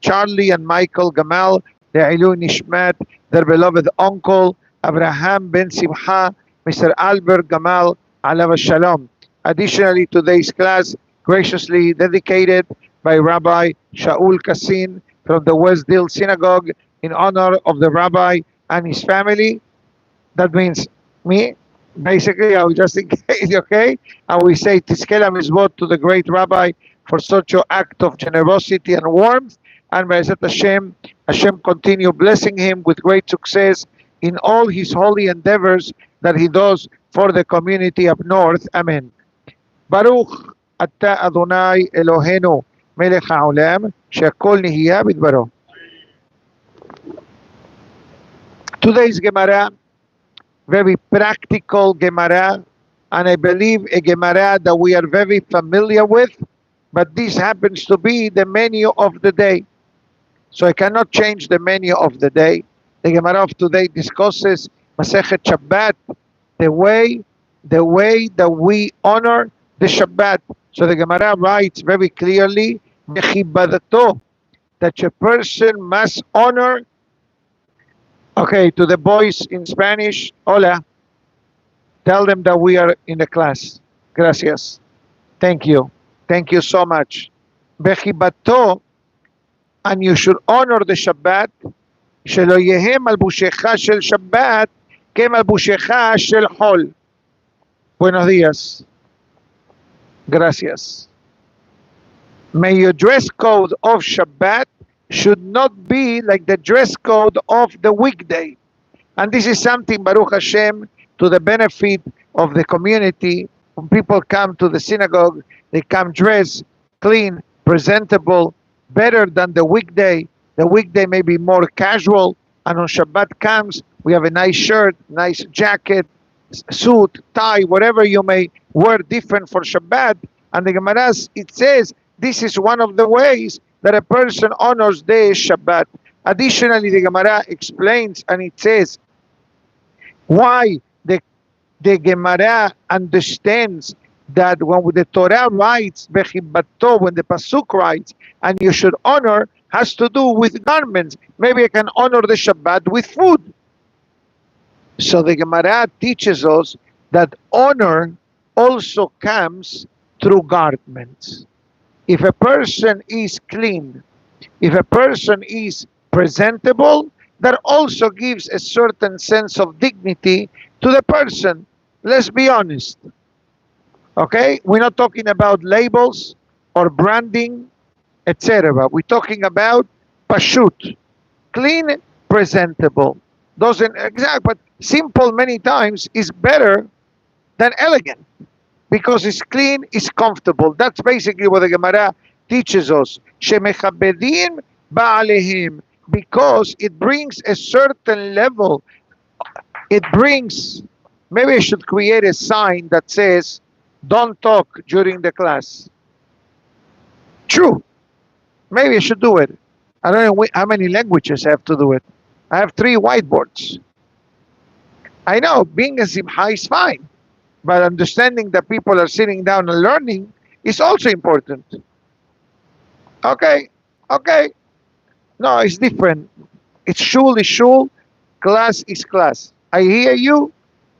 Charlie and Michael Gamal, Le'ilu Nishmat, their beloved uncle, Abraham Ben Simcha, Mr. Albert Gamal, Alav Shalom. Additionally, today's class graciously dedicated by Rabbi Shaul Kassin from the Westdale Synagogue in honor of the rabbi and his family. That means me. Basically, I will just in case, okay? And we say Tiskela Mizvot to the great rabbi for such an act of generosity and warmth. And Be'ezat Hashem, Hashem continue blessing him with great success in all his holy endeavors that he does for the community up north. Amen. Baruch Ata Adonai Eloheinu Melech HaOlam She'akol Nihiya Bidbaro. Today's Gemara, very practical Gemara, and I believe a Gemara that we are very familiar with, but this happens to be the menu of the day. So I cannot change the menu of the day. The Gemara of today discusses Masechet Shabbat, the way that we honor the Shabbat. So the Gemara writes very clearly, that a person must honor. Okay, to the boys in Spanish, hola. Tell them that we are in the class. Gracias. Thank you. Thank you so much. Bechibato, and you should honor the Shabbat. Shelo yehem malbushecha shel Shabbat, ke malbushecha shel Hol. Buenos días. Gracias. May your dress code of Shabbat should not be like the dress code of the weekday. And this is something, Baruch Hashem, to the benefit of the community. When people come to the synagogue, they come dressed, clean, presentable, better than the weekday. The weekday may be more casual, and on Shabbat comes, we have a nice shirt, nice jacket, suit, tie, whatever you may wear different for Shabbat. And the Gemara, it says, this is one of the ways that a person honors the Shabbat. Additionally, the Gemara explains, and it says, why the Gemara understands that when the Torah writes, Bechibato, when the Pasuk writes, and you should honor, has to do with garments. Maybe I can honor the Shabbat with food. So the Gemara teaches us that honor also comes through garments. If a person is clean, if a person is presentable, that also gives a certain sense of dignity to the person. Let's be honest. Okay? We're not talking about labels or branding, etc. We're talking about pashut. Clean, presentable. Doesn't exact, but simple many times is better than elegant. Because it's clean, it's comfortable. That's basically what the Gemara teaches us. Shemechabedin ba'alehim. Because it brings a certain level. It brings, maybe I should create a sign that says, don't talk during the class. True. Maybe I should do it. I don't know how many languages I have to do it. I have 3 whiteboards. I know, being a simcha is fine. But understanding that people are sitting down and learning is also important. Okay. No, it's different. It's shul is shul, class is class. I hear you,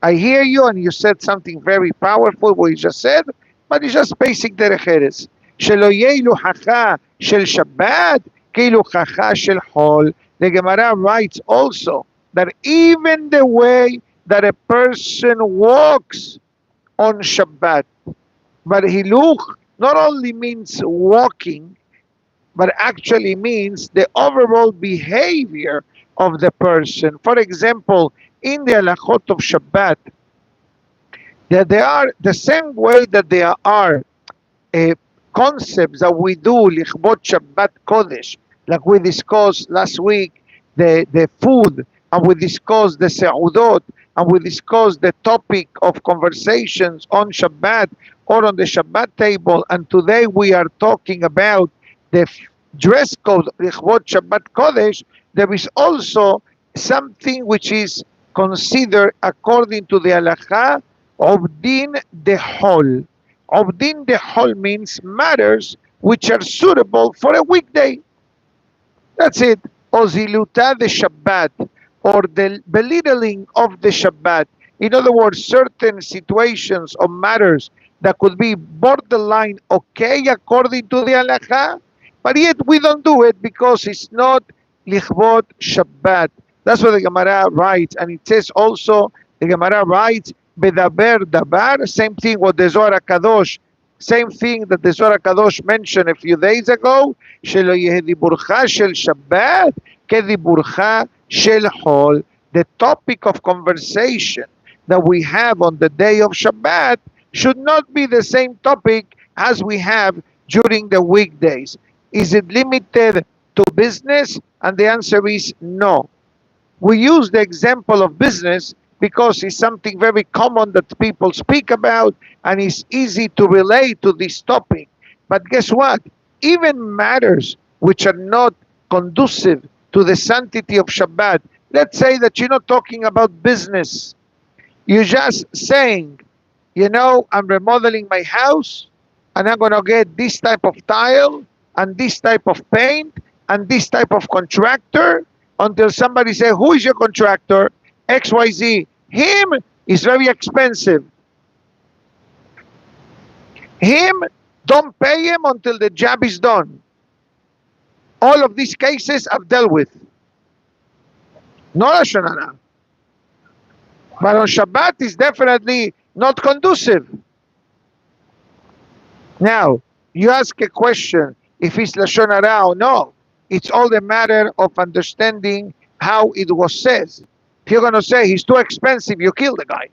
and you said something very powerful, what you just said, but it's just basic derech eretz. Shelo yeilu hacha shel Shabbat, keilu hacha shel Hol. The Gemara writes also that even the way that a person walks on Shabbat, but hiluch not only means walking, but actually means the overall behavior of the person. For example, in the halachot of Shabbat, that they are the same way that there are concepts that we do lichbot Shabbat Kodesh, like we discussed last week, the food, and we discussed the se'udot, and we discussed the topic of conversations on Shabbat or on the Shabbat table. And today we are talking about the dress code, Lichvot Shabbat Kodesh. There is also something which is considered, according to the halacha, Obdin Dehol. Obdin Dehol means matters which are suitable for a weekday. That's it. Oziluta the Shabbat, or the belittling of the Shabbat. In other words, certain situations or matters that could be borderline okay according to the halakha, but yet we don't do it because it's not lichvot Shabbat. That's what the Gemara writes, and it says also, the Gemara writes, bedaber dabar, same thing with the Zohar Kadosh, same thing that the Zohar Kadosh mentioned a few days ago, shelo yehi diburcha shel Shabbat kediburcha shel Chol. The topic of conversation that we have on the day of Shabbat should not be the same topic as we have during the weekdays. Is it limited to business? And the answer is no. We use the example of business because it's something very common that people speak about and it's easy to relate to this topic. But guess what? Even matters which are not conducive to the sanctity of Shabbat, let's say that you're not talking about business. You're just saying, I'm remodeling my house and I'm going to get this type of tile and this type of paint and this type of contractor, until somebody say, who is your contractor? XYZ. Him is very expensive. Him, don't pay him until the job is done. All of these cases I've dealt with. No Lashon Hara. But on Shabbat is definitely not conducive. Now, you ask a question, if it's Lashon Hara or no. It's all a matter of understanding how it was said. If you're going to say he's too expensive, you kill the guy.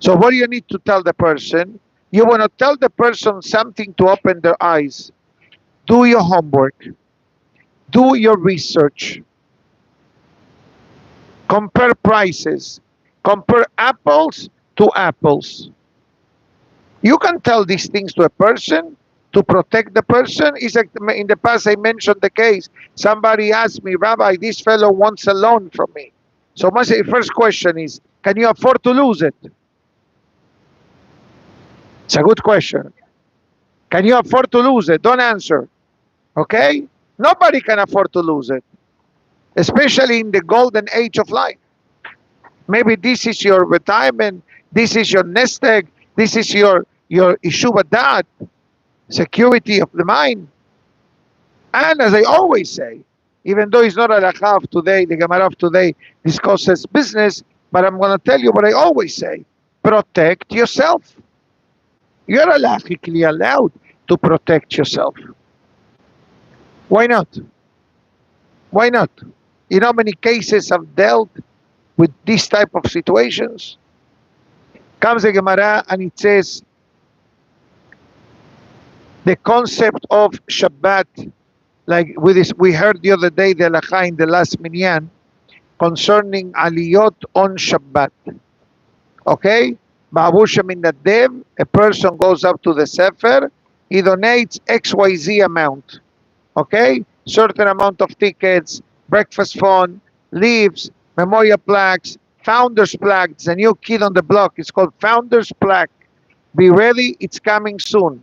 So what do you need to tell the person? You want to tell the person something to open their eyes. Do your homework. Do your research. Compare prices. Compare apples to apples. You can tell these things to a person to protect the person. It's like in the past I mentioned the case. Somebody asked me, Rabbi, this fellow wants a loan from me. So my first question is, can you afford to lose it? It's a good question. Can you afford to lose it? Don't answer. Okay? Nobody can afford to lose it. Especially in the golden age of life. Maybe this is your retirement. This is your nest egg. This is your Yeshuva Dat. Security of the mind. And as I always say, even though it's not a halakha of today, the Gemara of today discusses business, but I'm going to tell you what I always say. Protect yourself. You're halachically allowed to protect yourself. Why not? Why not? You know how many cases I've dealt with this type of situations? Comes the Gemara and it says, the concept of Shabbat, like we heard the other day the halakha in the last minyan concerning aliyot on Shabbat. Okay? Ba'avur min nadev, a person goes up to the Sefer, he donates XYZ amount. Okay? Certain amount of tickets, breakfast fund, leaves, memorial plaques, founder's plaque. It's a new kid on the block. It's called founder's plaque. Be ready, it's coming soon.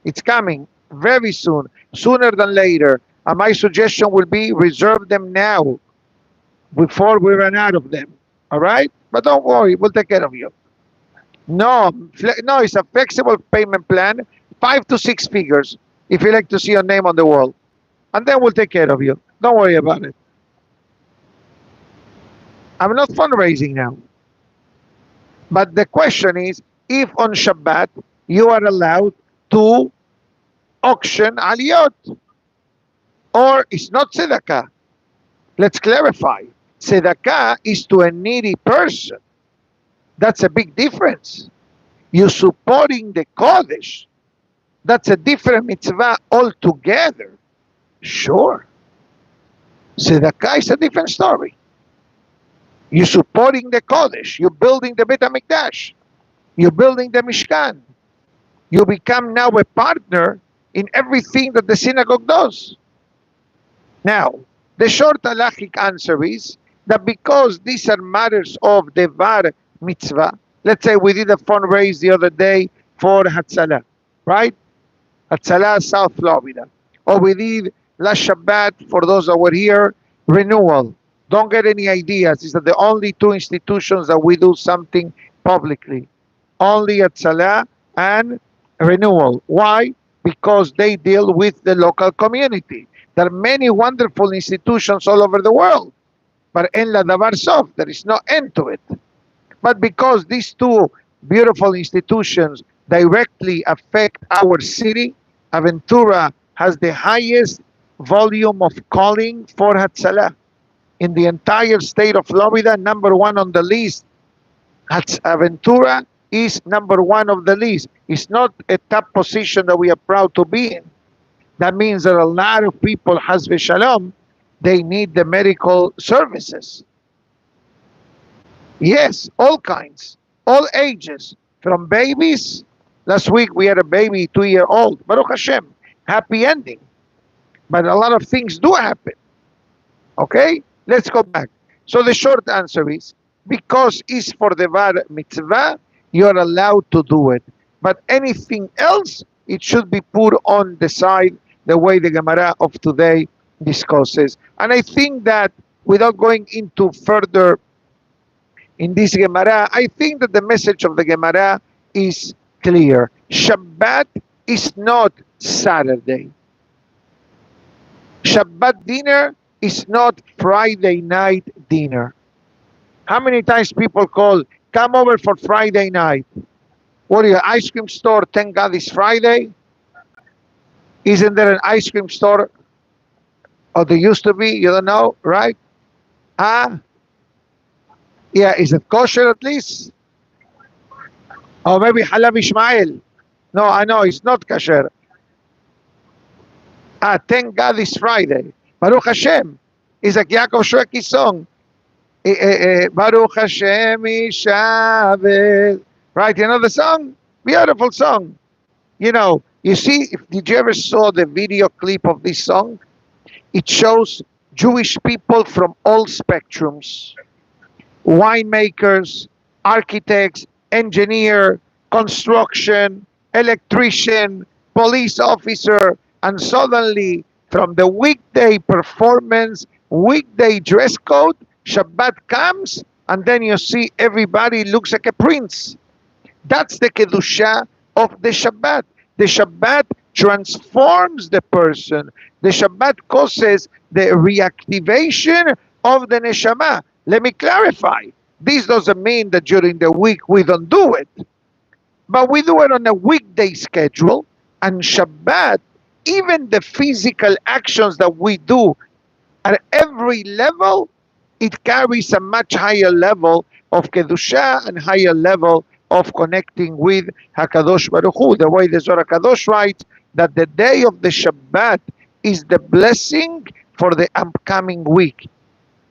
It's coming very soon, sooner than later. And my suggestion will be reserve them now before we run out of them. All right? But don't worry, we'll take care of you. No, it's a flexible payment plan, 5 to 6 figures, if you like to see your name on the wall. And then we'll take care of you. Don't worry about it. I'm not fundraising now. But the question is, if on Shabbat you are allowed to auction aliyot, or it's not tzedakah. Let's clarify. Tzedakah is to a needy person. That's a big difference. You're supporting the Kodesh. That's a different mitzvah altogether. Sure. Tzedakah is a different story. You're supporting the Kodesh. You're building the Beit HaMikdash. You're building the Mishkan. You become now a partner in everything that the synagogue does. Now, the short halachic answer is that because these are matters of Devar mitzvah, let's say we did a fundraise the other day for Hatzalah, right? Hatzalah, South Florida. Or we did last Shabbat, for those that were here, renewal. Don't get any ideas. These are the only two institutions that we do something publicly. Only at Salah and renewal. Why? Because they deal with the local community. There are many wonderful institutions all over the world, but en la davar sof, there is no end to it. But because these two beautiful institutions directly affect our city, Aventura has the highest volume of calling for Hatzalah. In the entire state of Florida, number one on the list. Aventura is number one of the list. It's not a top position that we are proud to be in. That means that a lot of people, Hasbe Shalom, they need the medical services. Yes, all kinds, all ages, from babies. Last week we had a baby, 2-year-old. Baruch Hashem, happy ending. But a lot of things do happen. Okay, let's go back. So the short answer is, because it's for the bar mitzvah, you're allowed to do it. But anything else, it should be put on the side, the way the Gemara of today discusses. And I think that without going into further in this Gemara, I think that the message of the Gemara is clear. Shabbat is not Saturday. Shabbat dinner is not Friday night dinner. How many times people call, come over for Friday night? What are you, ice cream store? Thank God it's Friday. Isn't there an ice cream store? Or there used to be, you don't know, right? Yeah, is it kosher at least? Or maybe Halab Ishmael. No, I know, it's not kosher. Thank God it's Friday. Baruch Hashem. It's like Yaakov Shweki's song. Baruch Hashem Ishavet. Right, you know the song? Beautiful song. You know, you see, did you ever saw the video clip of this song? It shows Jewish people from all spectrums. Winemakers, architects, engineer, construction, electrician, police officer, and suddenly from the weekday performance, weekday dress code, Shabbat comes, and then you see everybody looks like a prince. That's the Kedusha of the Shabbat. The Shabbat transforms the person. The Shabbat causes the reactivation of the Neshama. Let me clarify. This doesn't mean that during the week we don't do it. But we do it on a weekday schedule. And Shabbat, even the physical actions that we do at every level, it carries a much higher level of Kedusha and higher level of connecting with HaKadosh Baruch Hu. The way the Zohar Kadosh writes that the day of the Shabbat is the blessing for the upcoming week.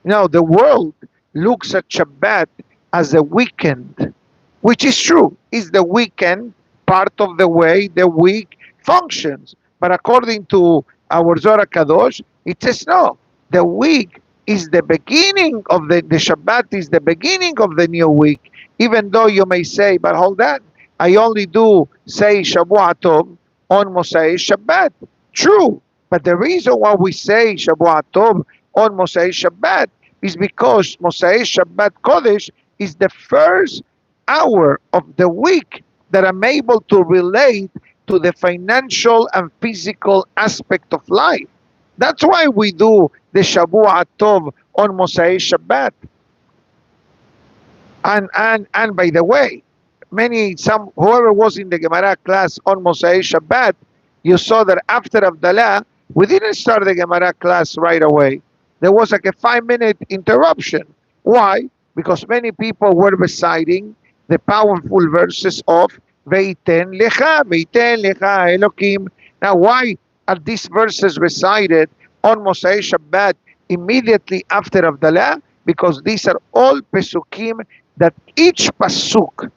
Now, the world looks at Shabbat as a weekend, which is true. Is the weekend part of the way the week functions? But according to our Zohar Kadosh, it says no. The week is the beginning of the Shabbat is the beginning of the new week. Even though you may say, but hold on, I only do say Shavua Tov on Mosai Shabbat. True, but the reason why we say Shavua Tov on Mosai Shabbat is because Mosai Shabbat Kodesh is the first hour of the week that I'm able to relate to the financial and physical aspect of life. That's why we do the Shavua Tov on Mosai Shabbat. And by the way, whoever was in the Gemara class on Mosai Shabbat, you saw that after Avdalah, we didn't start the Gemara class right away. There was like a 5-minute interruption. Why? Because many people were reciting the powerful verses of Veiten Lecha Elokim. Now, why are these verses recited on Mosai Shabbat immediately after Avdalah? Because these are all Pesukim that each Pasuk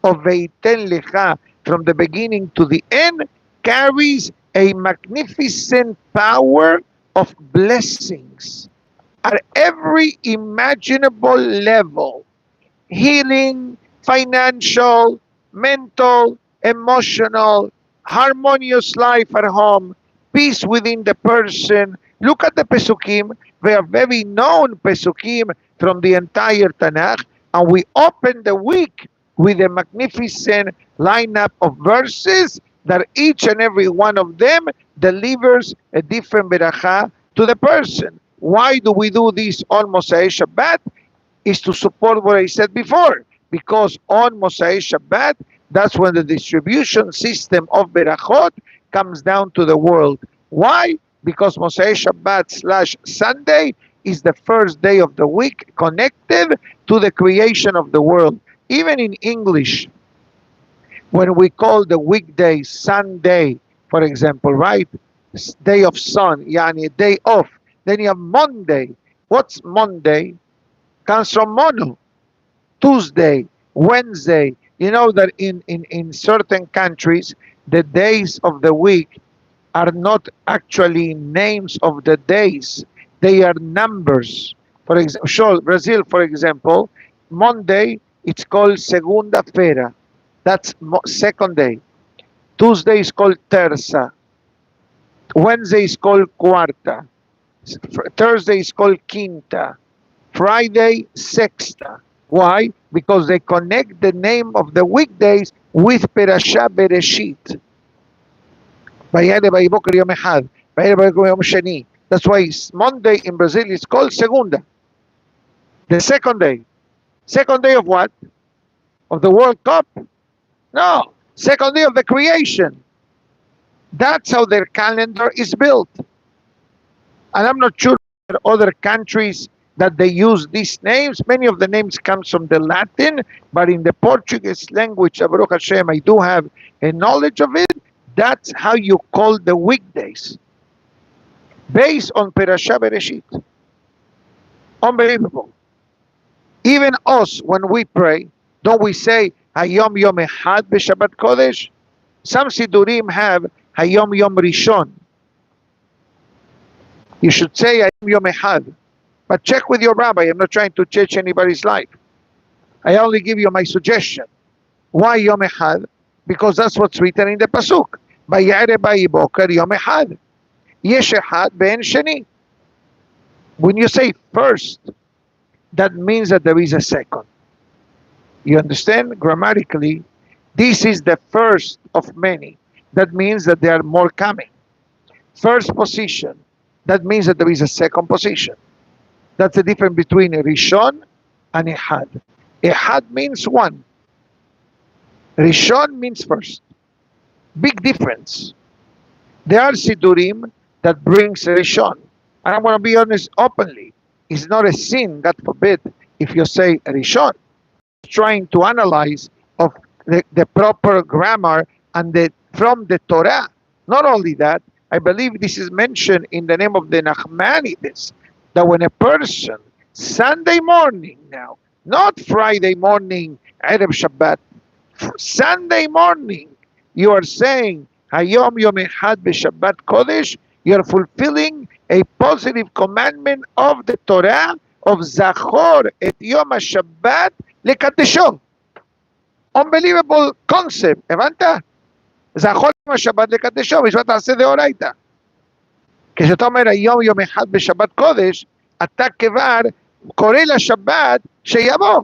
of Veiten Lecha from the beginning to the end carries a magnificent power of blessings at every imaginable level. Healing, financial, mental, emotional, harmonious life at home, peace within the person. Look at the Pesukim. They are very known Pesukim from the entire Tanakh. And we open the week with a magnificent lineup of verses that each and every one of them delivers a different beracha to the person. Why do we do this on Mosai Shabbat? Is to support what I said before. Because on Mosai Shabbat, that's when the distribution system of berachot comes down to the world. Why? Because Mosai Shabbat / Sunday is the first day of the week connected to the creation of the world. Even in English, when we call the weekday Sunday, for example, right? Day of sun, yani day off. Then you have Monday. What's Monday? Comes from mono. Tuesday, Wednesday. You know that in certain countries, the days of the week are not actually names of the days. They are numbers. For example, sure, Brazil, for example, Monday, it's called segunda-feira. That's second day. Tuesday is called terça. Wednesday is called cuarta. Thursday is called quinta. Friday, sexta. Why? Because they connect the name of the weekdays with Perashah Bereshit. That's why Monday in Brazil is called segunda. The second day. Second day of what? Of the World Cup? No. Second day of the creation. That's how their calendar is built. And I'm not sure there are other countries that they use these names. Many of the names come from the Latin, but in the Portuguese language, Baruch Hashem, I do have a knowledge of it. That's how you call the weekdays. Based on Perashah Bereshit. Unbelievable. Even us, when we pray, don't we say, Hayom Yom Echad b'Shabbat Kodesh? Some Sidurim have Hayom Yom Rishon. You should say Hayom Yom Echad. But check with your rabbi. I'm not trying to change anybody's life. I only give you my suggestion. Why Yom Echad? Because that's what's written in the Pasuk. Vayare ba'iboker Yom Echad. Yesh Echad be'en sheni. When you say first, that means that there is a second. You understand? Grammatically, this is the first of many. That means that there are more coming. First position. That means that there is a second position. That's the difference between Rishon and Ehad. Ehad means one. Rishon means first. Big difference. There are Sidurim that brings Rishon. And I'm going to be honest openly. It's not a sin, God forbid, if you say Rishon. Trying to analyze of the proper grammar and from the Torah. Not only that, I believe this is mentioned in the name of the Nachmanides, that when a person, Sunday morning now, not Friday morning, Erev Shabbat, Sunday morning, you are saying, Hayom Yom Echad b'Shabbat Kodesh, you are fulfilling a positive commandment of the Torah of Zachor et Yom HaShabbat lekadesho. Unbelievable concept. הבנת? זכור יום השבת לקדשו, מצוות תעשה דאורייתא. כשאתה אומר היום יום אחד בשבת קודש, אתה כבר קורא לשבת שיבוא.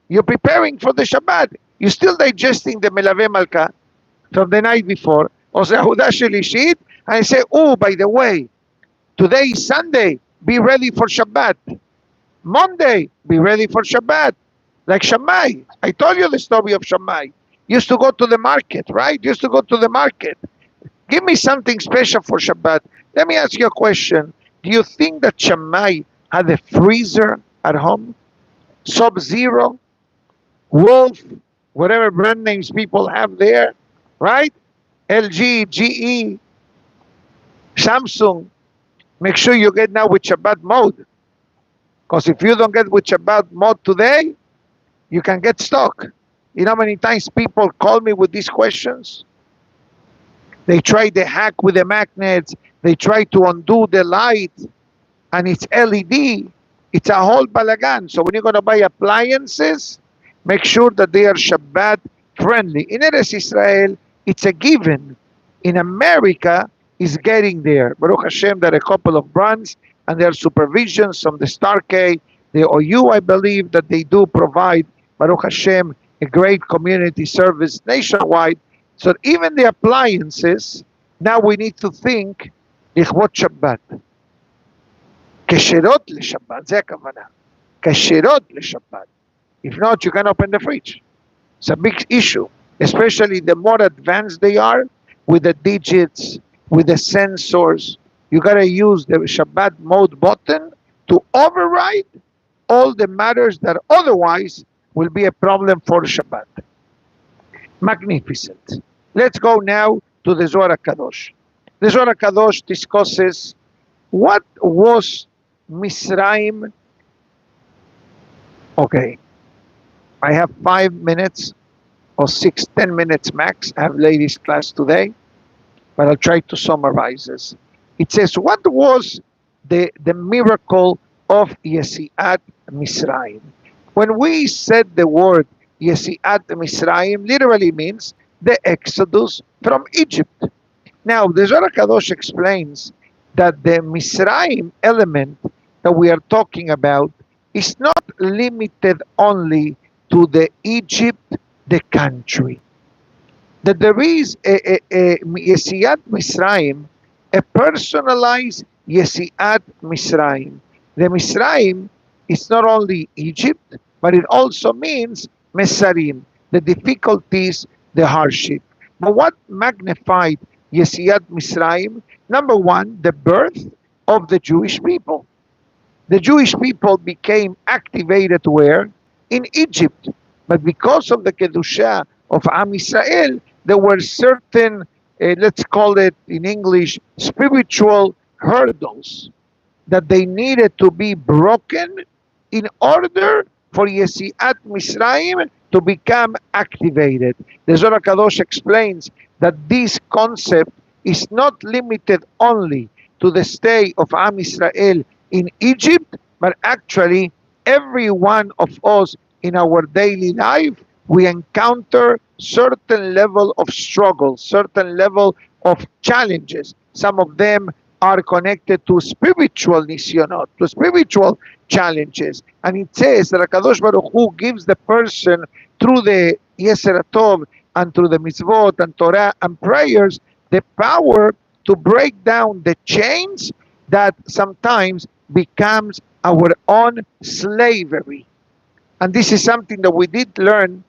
You're preparing for the Shabbat. You're still digesting the מלווה מלכה from the night before, או סעודה שלישית, and say, oh, by the way, today is Sunday, be ready for Shabbat. Monday, be ready for Shabbat. Like Shammai. I told you the story of Shammai. Used to go to the market, right? Used to go to the market. Give me something special for Shabbat. Let me ask you a question. Do you think that Shammai had a freezer at home? Sub-Zero? Wolf? Whatever brand names people have there, right? LG, GE, Samsung. Make sure you get now with Shabbat mode. Because if you don't get with Shabbat mode today, you can get stuck. You know how many times people call me with these questions? They try to hack with the magnets. They try to undo the light. And it's LED. It's a whole balagan. So when you're going to buy appliances, make sure that they are Shabbat friendly. In Eretz Israel, it's a given. In America, is getting there. Baruch Hashem, there are a couple of brands and there are supervisions from the Star K, the OU, I believe, that they do provide, Baruch Hashem, a great community service nationwide. So even the appliances, now we need to think, לכבוד שבת. כשרות לשבת, זה הכוונה. כשרות לשבת. If not, you can open the fridge. It's a big issue, especially the more advanced they are with the digits, with the sensors. You gotta use the Shabbat mode button to override all the matters that otherwise will be a problem for Shabbat. Magnificent. Let's go now to the Zohar Kadosh. The Zohar Kadosh discusses what was Misraim. Okay, I have 5 minutes or 10 minutes max. I have ladies class today, but I'll try to summarize this. It says, what was the miracle of Yesiat Misraim? When we said the word Yesiat Misraim, literally means the exodus from Egypt. Now, the Zohar Kadosh explains that the Misraim element that we are talking about is not limited only to the Egypt, the country. That there is a Yesiat Misraim, a personalized Yesiat Misraim. The Misraim is not only Egypt, but it also means Mesarim, the difficulties, the hardship. But what magnified Yesiat Misraim? Number one, the birth of the Jewish people. The Jewish people became activated where? In Egypt. But because of the Kedusha of Am Israel, there were certain, let's call it in English, spiritual hurdles that they needed to be broken in order for Yesiat Misraim to become activated. The Zohar Kadosh explains that this concept is not limited only to the stay of Am Israel in Egypt, but actually every one of us in our daily life, we encounter certain level of struggle, certain level of challenges. Some of them are connected to spiritual nisyonot, to spiritual challenges. And it says that HaKadosh Baruch Hu gives the person through the Yeser Tov and through the mitzvot and Torah and prayers the power to break down the chains that sometimes becomes our own slavery. And this is something that we did learn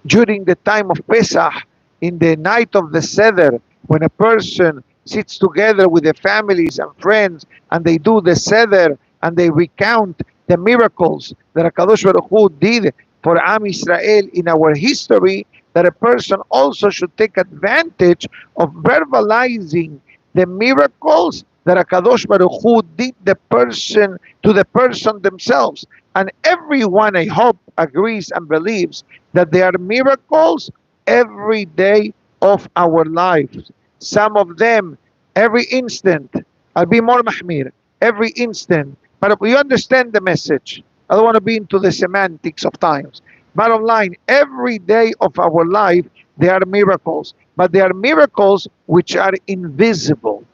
during the time of Pesach, in the night of the Seder, when a person sits together with their families and friends, and they do the Seder, and they recount the miracles that HaKadosh Baruch Hu did for Am Israel in our history, that a person also should take advantage of verbalizing the miracles that HaKadosh Baruch Hu did to the person themselves. And everyone, I hope, agrees and believes that there are miracles every day of our lives. Some of them, every instant. I'll be more mahmir, every instant. But we understand the message. I don't want to be into the semantics of times. Bottom line, every day of our life, there are miracles. But there are miracles which are invisible.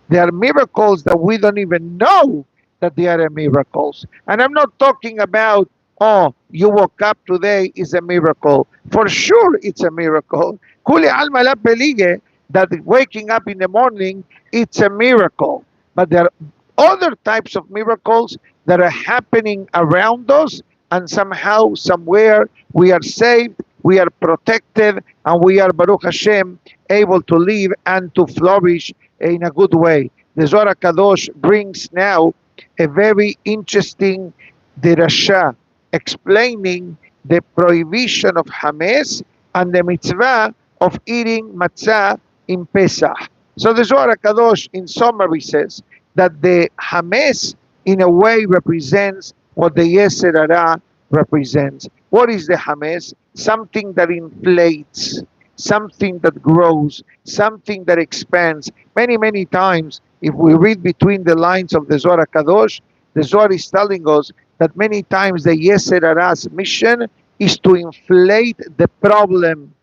There are miracles that we don't even know that they are miracles. And I'm not talking about, oh, you woke up today is a miracle. For sure it's a miracle. Kuli alma la pelige, that waking up in the morning, it's a miracle. But there are other types of miracles that are happening around us, and somehow, somewhere, we are saved, we are protected, and we are, Baruch Hashem, able to live and to flourish in a good way. The Zohar Kadosh brings now a very interesting derasha explaining the prohibition of Hametz and the mitzvah of eating Matzah in Pesach. So the Zohar Kadosh in summary says that the Hametz in a way represents what the Yeser Hara represents. What is the Hametz? Something that inflates, something that grows, something that expands. Many, many times, if we read between the lines of the Zohar Kadosh, the Zohar is telling us that many times the Yeser Hara's mission is to inflate the problem,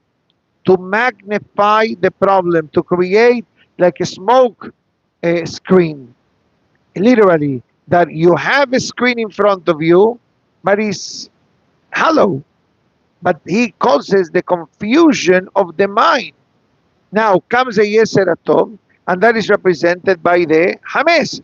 to magnify the problem, to create like a smoke screen. Literally, that you have a screen in front of you, but it's hollow. But he causes the confusion of the mind. Now comes the Yeser Tov, and that is represented by the Hames.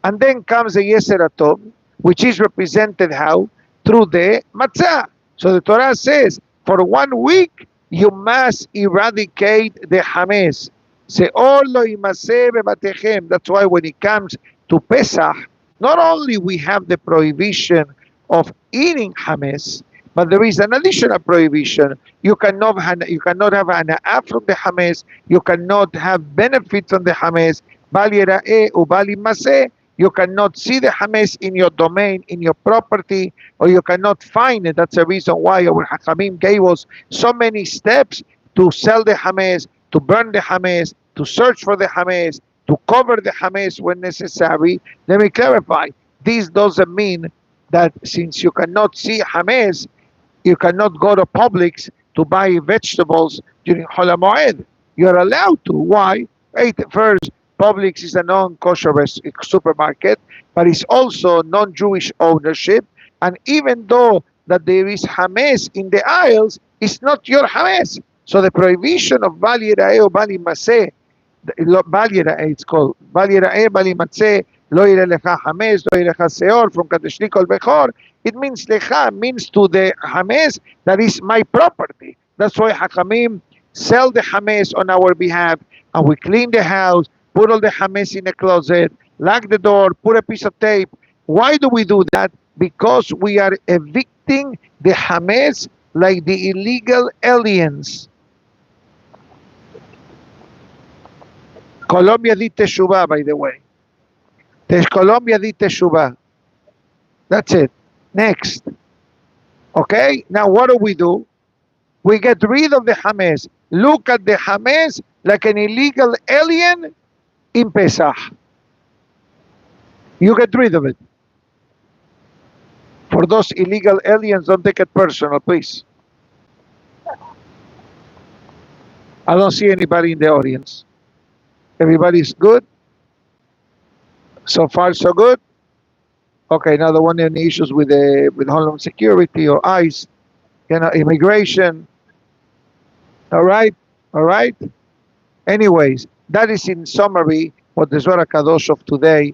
And then comes the Yeser Tov, which is represented how? Through the Matzah. So the Torah says, for 1 week, you must eradicate the Hames. Se'or lo yimaseh bebatechem. That's why when it comes to Pesach, not only we have the prohibition of eating Hames, but there is an additional prohibition. You cannot have an ha'af from the Hames. You cannot have benefit from the Hames. Bal yera'eh ubal yimaseh. You cannot see the Hames in your domain, in your property, or you cannot find it. That's the reason why our Hakamim gave us so many steps to sell the Hames, to burn the Hames, to search for the Hames, to cover the Hames when necessary. Let me clarify. This doesn't mean that since you cannot see Hames, you cannot go to Publix to buy vegetables during Chol HaMoed. You're allowed to. Why? Wait, first, Publix is a non-kosher supermarket, but it's also non-Jewish ownership. And even though that there is Hames in the aisles, it's not your Hames. So the prohibition of Bal Yira'eh or Bal Yimaseh, Bal Yira'eh it's called, Bal Yira'eh, Bal Yimaseh, Lo Yireh Lecha Hames, Lo Yirecha Seor, from Kadeshli Kol Bechor, it means Lecha, means to the Hames, that is my property. That's why Hakamim sell the Hames on our behalf, and we clean the house, put all the Hames in a closet, lock the door, put a piece of tape. Why do we do that? Because we are evicting the Hames like the illegal aliens. Colombia did Teshuvah, by the way. Colombia did Teshuvah. That's it. Next. Okay? Now what do? We get rid of the Hames. Look at the Hames like an illegal alien in Pesach. You get rid of it. For those illegal aliens, don't take it personal, please. I don't see anybody in the audience. Everybody's good? So far, so good? Okay, now the one any issues with Homeland Security or ICE, immigration. All right. Anyways, that is in summary what the Zohar Kadosh of today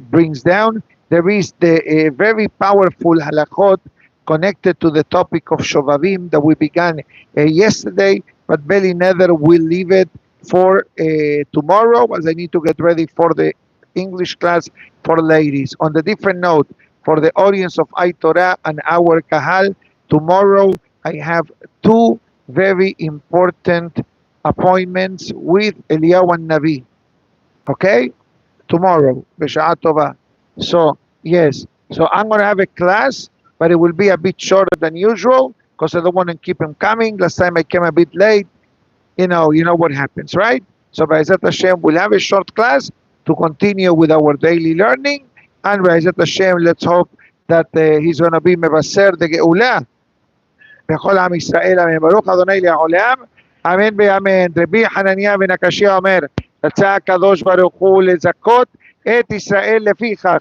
brings down. There is the very powerful halachot connected to the topic of Shovavim that we began yesterday, but Beli Nether will leave it for tomorrow, as I need to get ready for the English class for ladies. On the different note, for the audience of Torah and our Kahal, tomorrow I have 2 very important appointments with Eliyahu Navi. Okay? Tomorrow, B'Sha'at Tova. So, yes. So I'm going to have a class, but it will be a bit shorter than usual because I don't want to keep him coming. Last time I came a bit late. You know what happens, right? So B'ezrat Hashem, we'll have a short class to continue with our daily learning. And B'ezrat Hashem, let's hope that he's going to be Mevaser de Geula. בכל עם ישראל, אמן. ברוך אדוני לעולם, אמן ואמן. רבי חנניה בן הקשיא אומר, רצה הקדוש ברוך הוא לזכות את ישראל לפיכך.